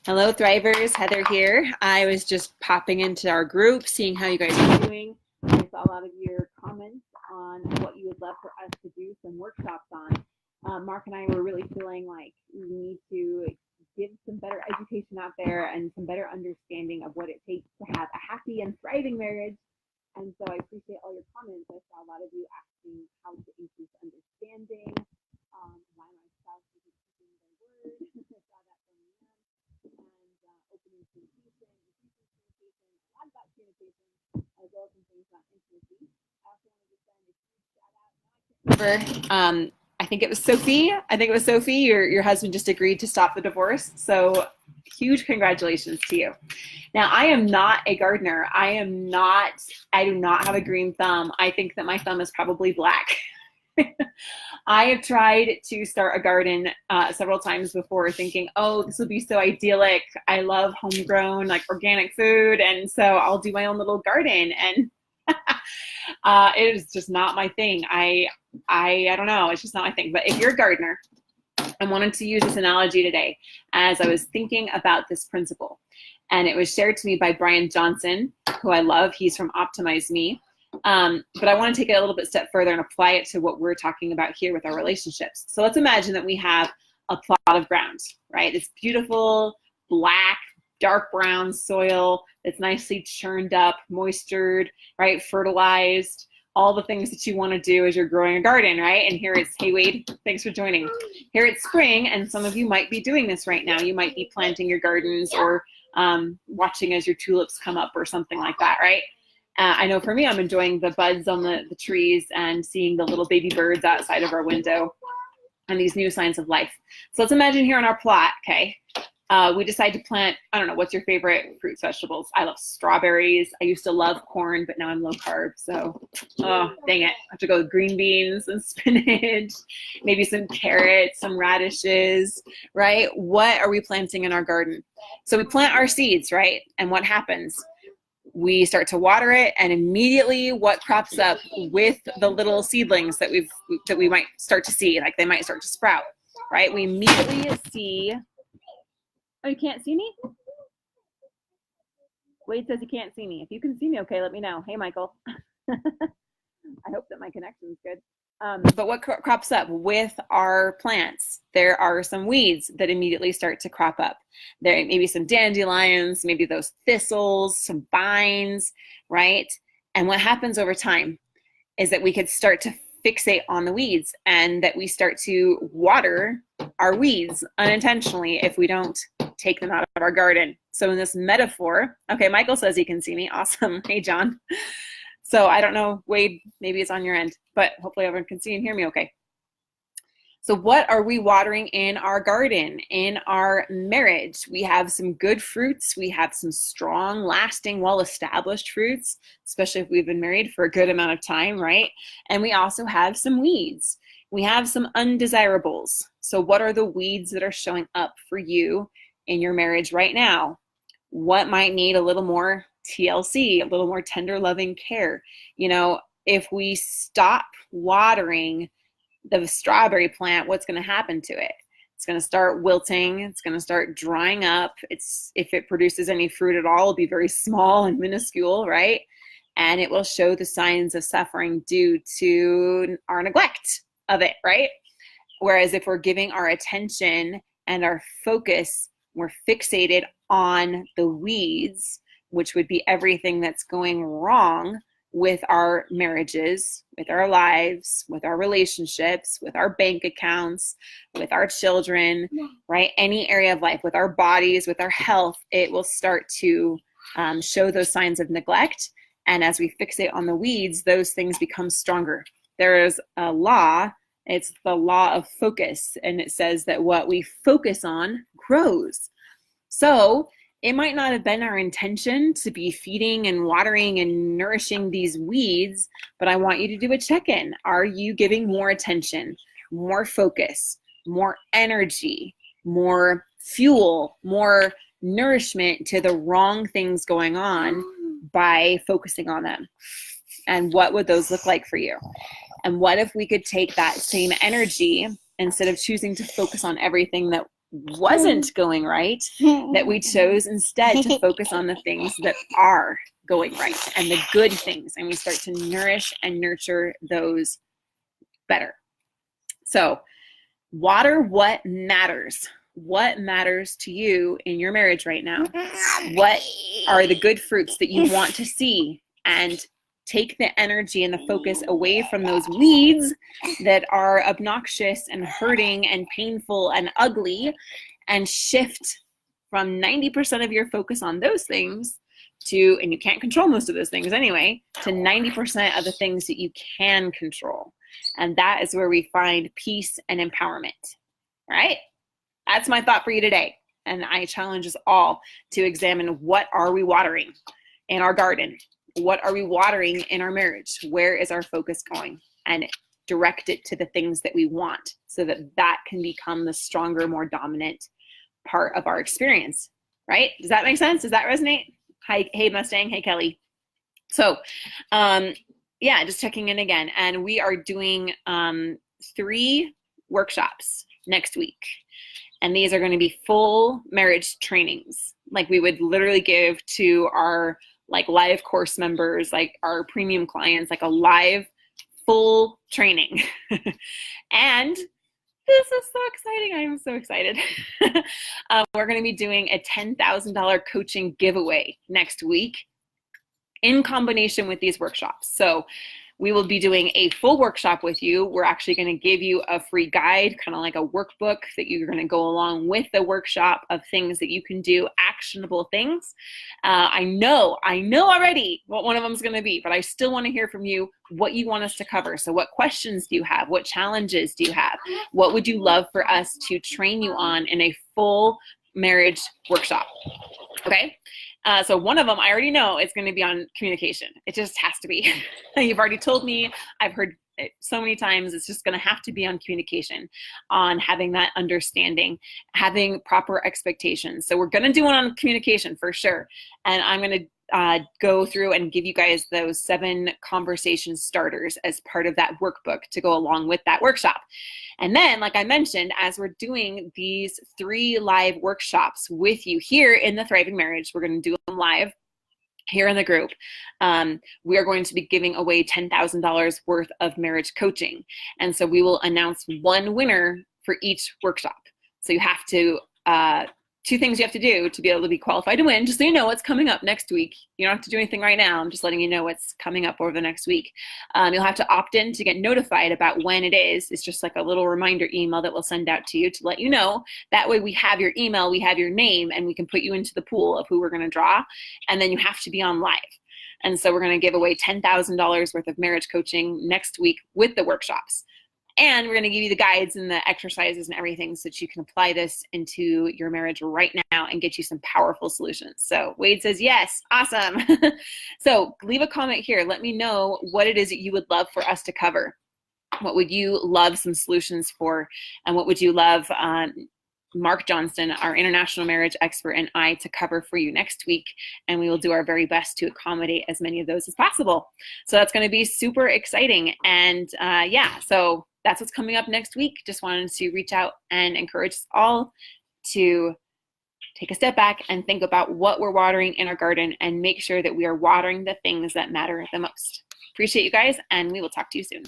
Hello, Thrivers. Heather here. I was just popping into our group, seeing how you guys are doing. I saw a lot of your comments on what you would love for us to do some workshops on. Mark and I were really feeling like we need to give some better education out there and some better understanding of what it takes to have a happy and thriving marriage. And so I appreciate all your comments. I saw a lot of you asking how to increase understanding, why my spouse isn't keeping their word. I saw that from you and opening communication, increasing communication, a lot about communication, as well as some things about intimacy. I also wanted to send a huge shout out. I think it was Sophie. Your husband just agreed to stop the divorce. So huge congratulations to you. Now, I am not a gardener. I do not have a green thumb. I think that my thumb is probably black. I have tried to start a garden several times before thinking, oh, this would be so idyllic. I love homegrown, like organic food. And so I'll do my own little garden. And it is just not my thing. I don't know. It's just not my thing. But if you're a gardener, I wanted to use this analogy today as I was thinking about this principle. And it was shared to me by Brian Johnson, who I love. He's from Optimize Me. But I want to take it a little bit step further and apply it to what we're talking about here with our relationships. So let's imagine that we have a plot of ground, right? It's beautiful, black, dark brown soil that's nicely churned up, moistured, right? Fertilized, all the things that you want to do as you're growing a garden, right? And here it's, hey Wade, thanks for joining. Here it's spring, and some of you might be doing this right now. You might be planting your gardens or watching as your tulips come up or something like that, right? I know for me, I'm enjoying the buds on the trees and seeing the little baby birds outside of our window and these new signs of life. So let's imagine here on our plot, okay, we decide to plant, I don't know, what's your favorite fruits, vegetables? I love strawberries. I used to love corn, but now I'm low carb. So, oh, dang it. I have to go with green beans and spinach, maybe some carrots, some radishes, right? What are we planting in our garden? So we plant our seeds, right? And what happens? We start to water it, and immediately what crops up with the little seedlings that we might start to see, like they might start to sprout, right? We immediately see, oh, you can't see me? Wade says you can't see me. If you can see me, okay, let me know. Hey, Michael. I hope that my connection's good. But what crops up with our plants? There are some weeds that immediately start to crop up. There may be some dandelions, maybe those thistles, some vines, right? And what happens over time is that we could start to fixate on the weeds and that we start to water our weeds unintentionally if we don't take them out of our garden. So in this metaphor, okay, Michael says he can see me. Awesome. Hey, John. So I don't know, Wade, maybe it's on your end, but hopefully everyone can see and hear me okay. So what are we watering in our garden, in our marriage? We have some good fruits. We have some strong, lasting, well-established fruits, especially if we've been married for a good amount of time, right? And we also have some weeds. We have some undesirables. So what are the weeds that are showing up for you in your marriage right now? What might need a little more TLC, a little more tender, loving care? You know, if we stop watering the strawberry plant, what's going to happen to it? It's going to start wilting. It's going to start drying up. If it produces any fruit at all, it'll be very small and minuscule, right? And it will show the signs of suffering due to our neglect of it, right? Whereas if we're giving our attention and our focus, we're fixated on the weeds, which would be everything that's going wrong with our marriages, with our lives, with our relationships, with our bank accounts, with our children, right? Any area of life, with our bodies, with our health, it will start to show those signs of neglect. And as we fixate on the weeds, those things become stronger. There is a law, it's the law of focus, and it says that what we focus on grows. So it might not have been our intention to be feeding and watering and nourishing these weeds, but I want you to do a check-in. Are you giving more attention, more focus, more energy, more fuel, more nourishment to the wrong things going on by focusing on them? And what would those look like for you? And what if we could take that same energy, instead of choosing to focus on everything that wasn't going right, that we chose instead to focus on the things that are going right and the good things, and we start to nourish and nurture those better. So water what matters. What matters to you in your marriage right now? What are the good fruits that you want to see? And take the energy and the focus away from those weeds that are obnoxious and hurting and painful and ugly, and shift from 90% of your focus on those things to, and you can't control most of those things anyway, to 90% of the things that you can control. And that is where we find peace and empowerment. All right? That's my thought for you today. And I challenge us all to examine, what are we watering in our garden? What are we watering in our marriage? Where is our focus going? And direct it to the things that we want, so that that can become the stronger, more dominant part of our experience, right? Does that make sense? Does that resonate? Hi, hey Mustang, hey Kelly. So, yeah, just checking in again. And we are doing 3 workshops next week. And these are going to be full marriage trainings. Like we would literally give to our live course members, like our premium clients, like a live full training. And this is so exciting. I am so excited. We're going to be doing a $10,000 coaching giveaway next week in combination with these workshops. So we will be doing a full workshop with you. We're actually going to give you a free guide, kind of like a workbook that you're going to go along with the workshop, of things that you can do, actionable things. I know already what one of them is going to be, but I still want to hear from you what you want us to cover. So what questions do you have? What challenges do you have? What would you love for us to train you on in a full marriage workshop? Okay. So one of them I already know is going to be on communication. It just has to be. You've already told me. I've heard it so many times. It's just going to have to be on communication, on having that understanding, having proper expectations. So we're going to do one on communication for sure. And I'm going to go through and give you guys those 7 conversation starters as part of that workbook to go along with that workshop. And then, like I mentioned, as we're doing these 3 live workshops with you here in the Thriving Marriage, we're going to do them live here in the group. We are going to be giving away $10,000 worth of marriage coaching. And so we will announce one winner for each workshop. So you have to, 2 things you have to do to be able to be qualified to win, just so you know what's coming up next week. You don't have to do anything right now. I'm just letting you know what's coming up over the next week. You'll have to opt in to get notified about when it is. It's just like a little reminder email that we'll send out to you to let you know. That way we have your email, we have your name, and we can put you into the pool of who we're going to draw. And then you have to be on live. And so we're going to give away $10,000 worth of marriage coaching next week with the workshops. And we're going to give you the guides and the exercises and everything so that you can apply this into your marriage right now and get you some powerful solutions. So Wade says, yes, awesome. So leave a comment here. Let me know what it is that you would love for us to cover. What would you love some solutions for? And what would you love Mark Johnston, our international marriage expert, and I to cover for you next week? And we will do our very best to accommodate as many of those as possible. So that's going to be super exciting. And yeah, so that's what's coming up next week. Just wanted to reach out and encourage us all to take a step back and think about what we're watering in our garden, and make sure that we are watering the things that matter the most. Appreciate you guys, and we will talk to you soon.